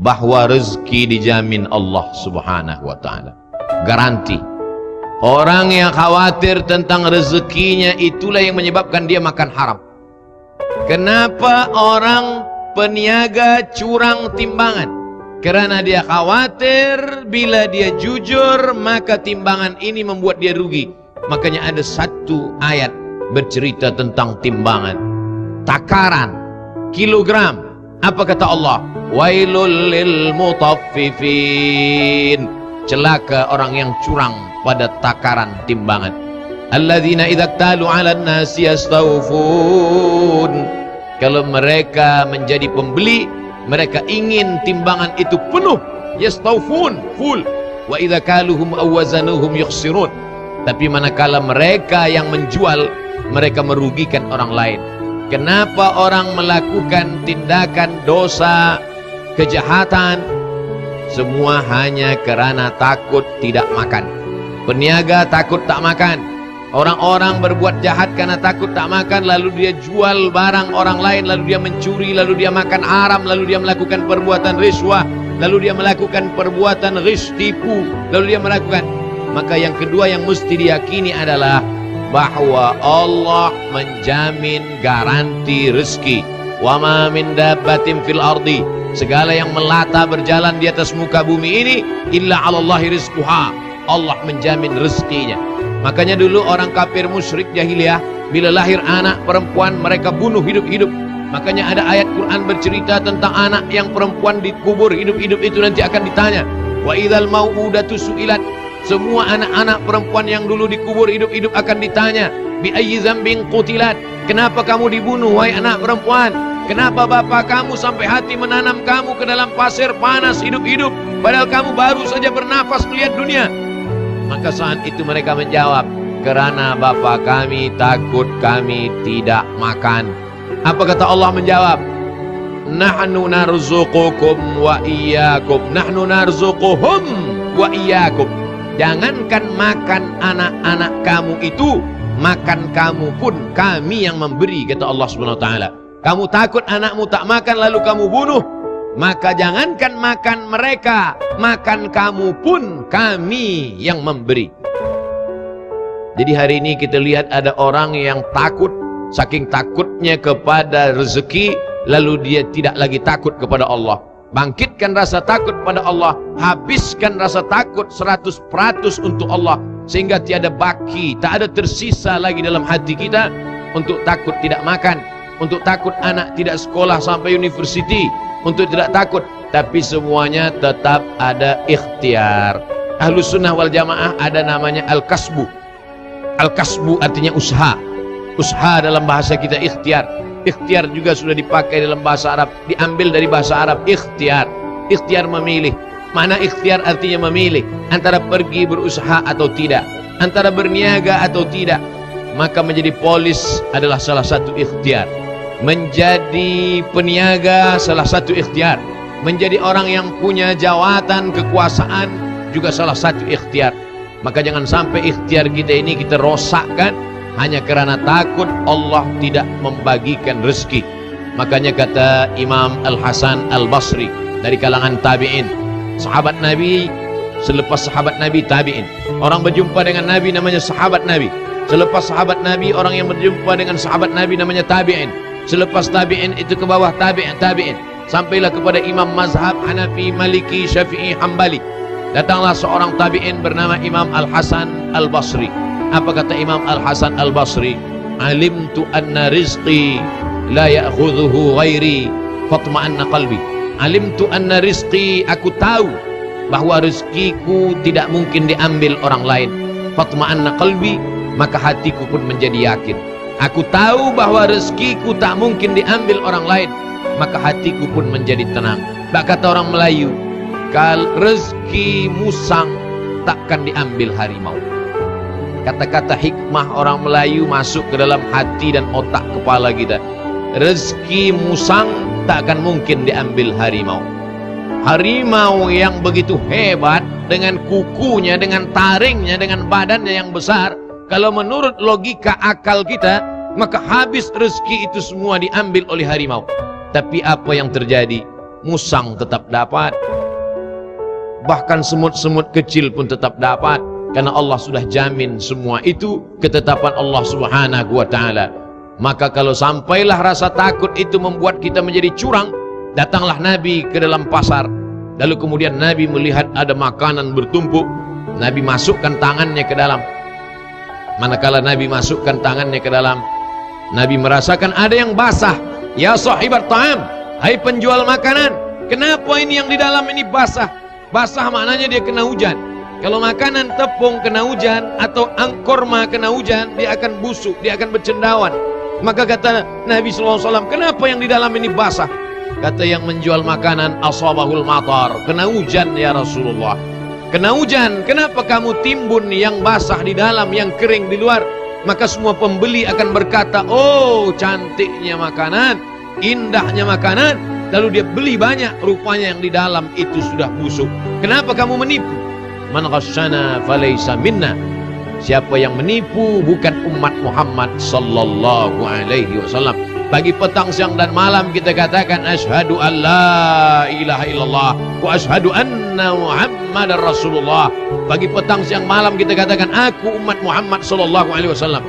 bahwa rezeki dijamin Allah Subhanahu wa ta'ala. Garanti. Orang yang khawatir tentang rezekinya, itulah yang menyebabkan dia makan haram. Kenapa orang peniaga curang timbangan? Karena dia khawatir bila dia jujur maka timbangan ini membuat dia rugi. Makanya ada satu ayat bercerita tentang timbangan, takaran, kilogram. Apa kata Allah? Wailul lil mutaffifin. Celaka orang yang curang pada takaran timbangan. Alladzina idza talu 'alan nasi yastawfun. Kalau mereka menjadi pembeli, mereka ingin timbangan itu penuh, yastawfun, full. Wa idza kaluhum aw wazanuhum yukhsirun. Tapi manakala mereka yang menjual, mereka merugikan orang lain. Kenapa orang melakukan tindakan dosa, kejahatan? Semua hanya karena takut tidak makan. Peniaga takut tak makan. Orang-orang berbuat jahat karena takut tak makan, lalu dia jual barang orang lain, lalu dia mencuri, lalu dia makan haram, lalu dia melakukan perbuatan riswah, lalu dia melakukan perbuatan ghish, tipu, lalu dia melakukan. Maka yang kedua yang mesti diyakini adalah bahwa Allah menjamin garansi rezeki. Wa ma min dabbatin fil ardi, segala yang melata berjalan di atas muka bumi ini, illa 'alallahi rizquha, Allah menjamin rezekinya. Makanya dulu orang kafir musyrik jahiliyah, bila lahir anak perempuan mereka bunuh hidup-hidup. Makanya ada ayat Quran bercerita tentang anak yang perempuan dikubur hidup-hidup itu nanti akan ditanya. Wa idzal mau'udatu su'ilat, semua anak-anak perempuan yang dulu dikubur hidup-hidup akan ditanya, bi ayyi dzambin qutilat, kenapa kamu dibunuh wahai anak perempuan? Kenapa bapak kamu sampai hati menanam kamu ke dalam pasir panas hidup-hidup, padahal kamu baru saja bernafas melihat dunia? Maka saat itu mereka menjawab, karena bapak kami takut kami tidak makan. Apa kata Allah menjawab? Nahnu narzuqukum wa iyyakum, nahnu narzuquhum wa iyyakum. Jangankan makan anak-anak kamu itu, makan kamu pun kami yang memberi, kata Allah Subhanahu wa taala. Kamu takut anakmu tak makan lalu kamu bunuh, maka jangankan makan mereka, makan kamu pun kami yang memberi. Jadi hari ini kita lihat ada orang yang takut, saking takutnya kepada rezeki, lalu dia tidak lagi takut kepada Allah. Bangkitkan rasa takut pada Allah, habiskan rasa takut 100% untuk Allah, sehingga tiada baki, tak ada tersisa lagi dalam hati kita untuk takut tidak makan, untuk takut anak tidak sekolah sampai university, untuk tidak takut. Tapi semuanya tetap ada ikhtiar. Ahlus sunnah wal jamaah ada namanya al-kasbu. Al-kasbu artinya usaha. Usaha dalam bahasa kita ikhtiar. Ikhtiar juga sudah dipakai dalam bahasa Arab, diambil dari bahasa Arab ikhtiar. Ikhtiar memilih. Mana ikhtiar artinya memilih antara pergi berusaha atau tidak, antara berniaga atau tidak. Maka menjadi polis adalah salah satu ikhtiar. Menjadi peniaga salah satu ikhtiar. Menjadi orang yang punya jawatan kekuasaan juga salah satu ikhtiar. Maka jangan sampai ikhtiar kita ini kita rosakkan hanya karena takut Allah tidak membagikan rezeki. Makanya kata Imam Al-Hasan Al-Basri dari kalangan tabi'in, sahabat Nabi, selepas sahabat Nabi tabi'in. Orang berjumpa dengan Nabi namanya sahabat Nabi. Selepas sahabat Nabi, orang yang berjumpa dengan sahabat Nabi namanya tabi'in. Selepas tabi'in itu ke bawah tabi'in. Sampailah kepada Imam Mazhab Hanafi, Maliki, Syafi'i, Hambali. Datanglah seorang tabi'in bernama Imam Al-Hasan Al-Basri. Apa kata Imam Al-Hasan Al-Basri? Alimtu anna rizqi la ya'khudhuhu ghairi fatma'anna qalbi. Alimtu anna rizqi, aku tahu bahwa rezekiku tidak mungkin diambil orang lain. Fatma'anna qalbi, maka hatiku pun menjadi yakin. Aku tahu bahwa rezekiku tak mungkin diambil orang lain, maka hatiku pun menjadi tenang. Bak kata orang Melayu, kal rezeki musang takkan diambil harimau. Kata-kata hikmah orang Melayu masuk ke dalam hati dan otak kepala kita. Rezeki musang tak akan mungkin diambil harimau. Harimau yang begitu hebat, dengan kukunya, dengan taringnya, dengan badannya yang besar, kalau menurut logika akal kita, maka habis rezeki itu semua diambil oleh harimau. Tapi apa yang terjadi? musang tetap dapat, bahkan semut-semut kecil pun tetap dapat, karena Allah sudah jamin semua itu ketetapan Allah Subhanahu wa ta'ala. Maka kalau sampailah rasa takut itu membuat kita menjadi curang, datanglah Nabi ke dalam pasar, lalu kemudian Nabi melihat ada makanan bertumpuk, Nabi masukkan tangannya ke dalam. Manakala Nabi masukkan tangannya ke dalam, Nabi merasakan ada yang basah. Ya sahibat ta'am, hai penjual makanan, kenapa ini yang di dalam ini basah? Basah maknanya dia kena hujan. Kalau makanan tepung kena hujan atau korma kena hujan, dia akan busuk, dia akan bercendawan. Maka kata Nabi SAW, kenapa yang di dalam ini basah? Kata yang menjual makanan, asabahul matar, kena hujan ya Rasulullah. Kena hujan, kenapa kamu timbun yang basah di dalam, yang kering di luar? Maka semua pembeli akan berkata, oh cantiknya makanan, indahnya makanan. Lalu dia beli banyak, rupanya yang di dalam itu sudah busuk. Kenapa kamu menipu? Man ghasyana falaysa minna. Siapa yang menipu bukan umat Muhammad sallallahu alaihi wasallam. Pagi, petang, siang dan malam kita katakan asyhadu an la ilaha illallah wa asyhadu anna Muhammadar Rasulullah. Pagi, petang, siang, malam kita katakan aku umat Muhammad sallallahu alaihi wasallam.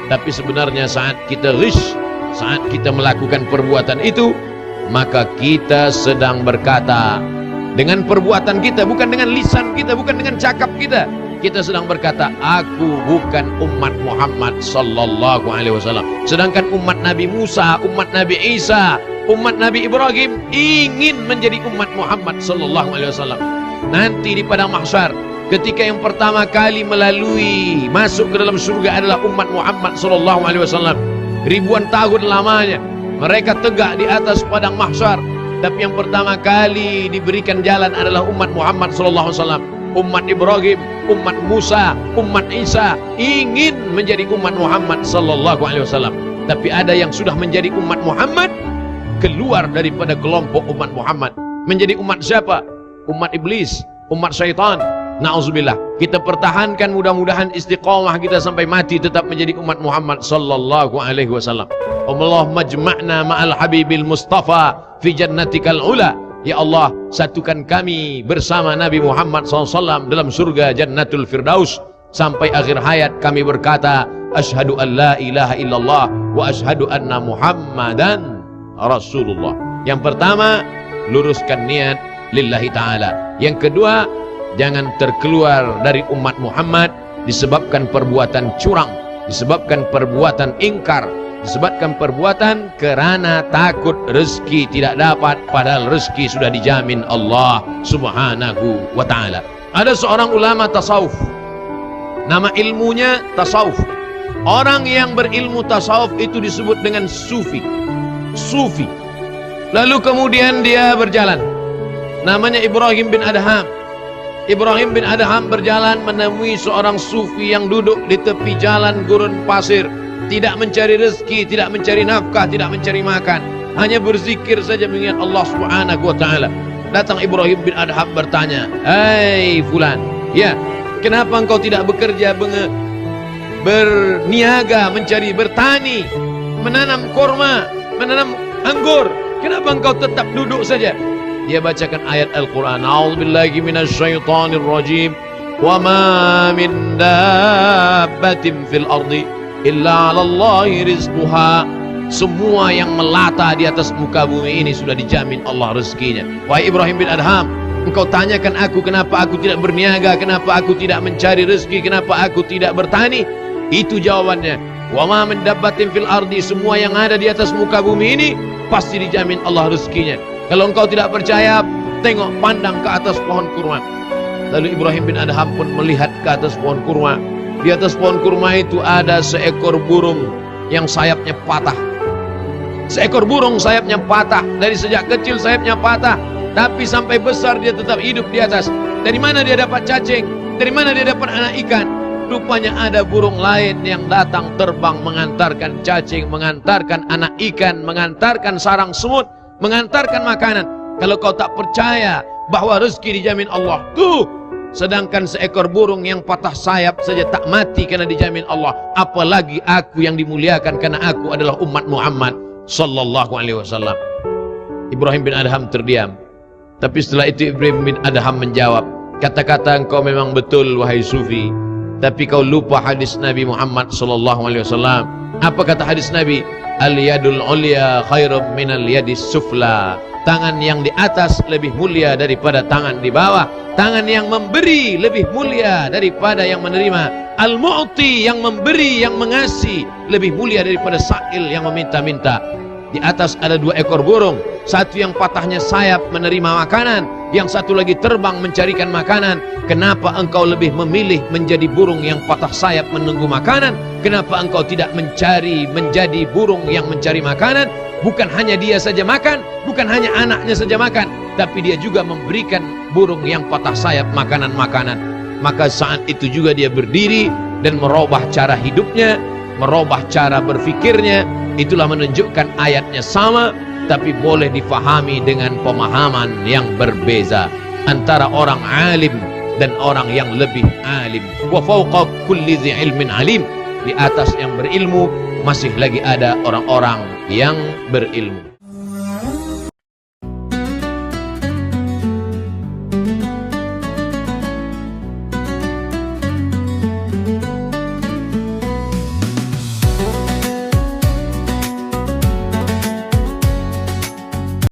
Tapi sebenarnya saat kita ghish, saat kita melakukan perbuatan itu, maka kita sedang berkata dengan perbuatan kita, bukan dengan lisan kita, bukan dengan cakap kita. Kita sedang berkata, aku bukan umat Muhammad sallallahu alaihi wasallam. Sedangkan umat Nabi Musa, umat Nabi Isa, umat Nabi Ibrahim ingin menjadi umat Muhammad sallallahu alaihi wasallam. Nanti di padang mahsyar, ketika yang pertama kali melalui masuk ke dalam surga adalah umat Muhammad sallallahu alaihi wasallam. Ribuan tahun lamanya mereka tegak di atas padang mahsyar, tapi yang pertama kali diberikan jalan adalah umat Muhammad sallallahu alaihi wasallam. Umat Ibrahim, umat Musa, umat Isa ingin menjadi umat Muhammad sallallahu alaihi wasallam. Tapi ada yang sudah menjadi umat Muhammad, keluar daripada kelompok umat Muhammad. Menjadi umat siapa? Umat iblis, umat syaitan. Na'udzubillah. Kita pertahankan, mudah-mudahan istiqamah kita sampai mati tetap menjadi umat Muhammad sallallahu alaihi wasallam. Allahumma jma'na ma'al habibil mustafa fi jannatikal ula. Ya Allah, satukan kami bersama Nabi Muhammad SAW dalam surga Jannatul Firdaus. Sampai akhir hayat kami berkata, asyhadu an la ilaha illallah wa asyhadu anna Muhammadan Rasulullah. Yang pertama, luruskan niat lillahi ta'ala. Yang kedua, jangan terkeluar dari umat Muhammad disebabkan perbuatan curang, disebabkan perbuatan ingkar, disebabkan perbuatan kerana takut rezeki tidak dapat, padahal rezeki sudah dijamin Allah Subhanahu wa ta'ala. Ada seorang ulama tasawuf, nama ilmunya tasawuf. Orang yang berilmu tasawuf itu disebut dengan sufi. Sufi. Lalu kemudian dia berjalan, namanya Ibrahim bin Adham. Ibrahim bin Adham berjalan menemui seorang sufi yang duduk di tepi jalan gurun pasir, tidak mencari rezeki, tidak mencari nafkah, tidak mencari makan, hanya berzikir saja mengingat Allah Subhanahu wa ta'ala. Datang Ibrahim bin Adham bertanya, hai fulan, ya, kenapa engkau tidak bekerja, berniaga, mencari, bertani, menanam korma, menanam anggur, kenapa engkau tetap duduk saja? Dia bacakan ayat Al-Quran, a'udzubillahi minasyaitonir rajim, wa ma min dabbatin fil ardi illa 'alallahi rizquha. Semua yang melata di atas muka bumi ini sudah dijamin Allah rezekinya. Wahai Ibrahim bin Adham, engkau tanyakan aku kenapa aku tidak berniaga, kenapa aku tidak mencari rezeki, kenapa aku tidak bertani? Itu jawabannya. Wa ma min dabbatin fil ardi, semua yang ada di atas muka bumi ini pasti dijamin Allah rezekinya. Kalau engkau tidak percaya, tengok, pandang ke atas pohon kurma. Lalu Ibrahim bin Adham pun melihat ke atas pohon kurma. Di atas pohon kurma itu ada seekor burung yang sayapnya patah. Seekor burung sayapnya patah. Dari sejak kecil sayapnya patah, tapi sampai besar dia tetap hidup di atas. Dari mana dia dapat cacing? Dari mana dia dapat anak ikan? Rupanya ada burung lain yang datang terbang mengantarkan cacing, mengantarkan anak ikan, mengantarkan sarang semut, mengantarkan makanan. Kalau kau tak percaya bahwa rezeki dijamin Allah, tuh, sedangkan seekor burung yang patah sayap saja tak mati karena dijamin Allah, apalagi aku yang dimuliakan karena aku adalah umat Muhammad sallallahu alaihi wasallam. Ibrahim bin Adham terdiam. Tapi setelah itu Ibrahim bin Adham menjawab, kata-kata engkau memang betul wahai sufi, tapi kau lupa hadis Nabi Muhammad SAW. Apa kata hadis Nabi? Al-yadul ulya khairum minal yadis sufla. Tangan yang di atas lebih mulia daripada tangan di bawah. Tangan yang memberi lebih mulia daripada yang menerima. Al-mu'ti, yang memberi, yang mengasih, lebih mulia daripada sa'il yang meminta-minta. Di atas ada 2 ekor burung, satu yang patahnya sayap menerima makanan, yang satu lagi terbang mencarikan makanan. Kenapa engkau lebih memilih menjadi burung yang patah sayap menunggu makanan? Kenapa engkau tidak mencari menjadi burung yang mencari makanan? Bukan hanya dia saja makan, bukan hanya anaknya saja makan, tapi dia juga memberikan burung yang patah sayap makanan-makanan. Maka saat itu juga dia berdiri dan merubah cara hidupnya, merubah cara berfikirnya. Itulah menunjukkan ayatnya sama, tapi boleh difahami dengan pemahaman yang berbeza antara orang alim dan orang yang lebih alim. Wa fawqa kulli dzi ilmin alim. Di atas yang berilmu masih lagi ada orang-orang yang berilmu.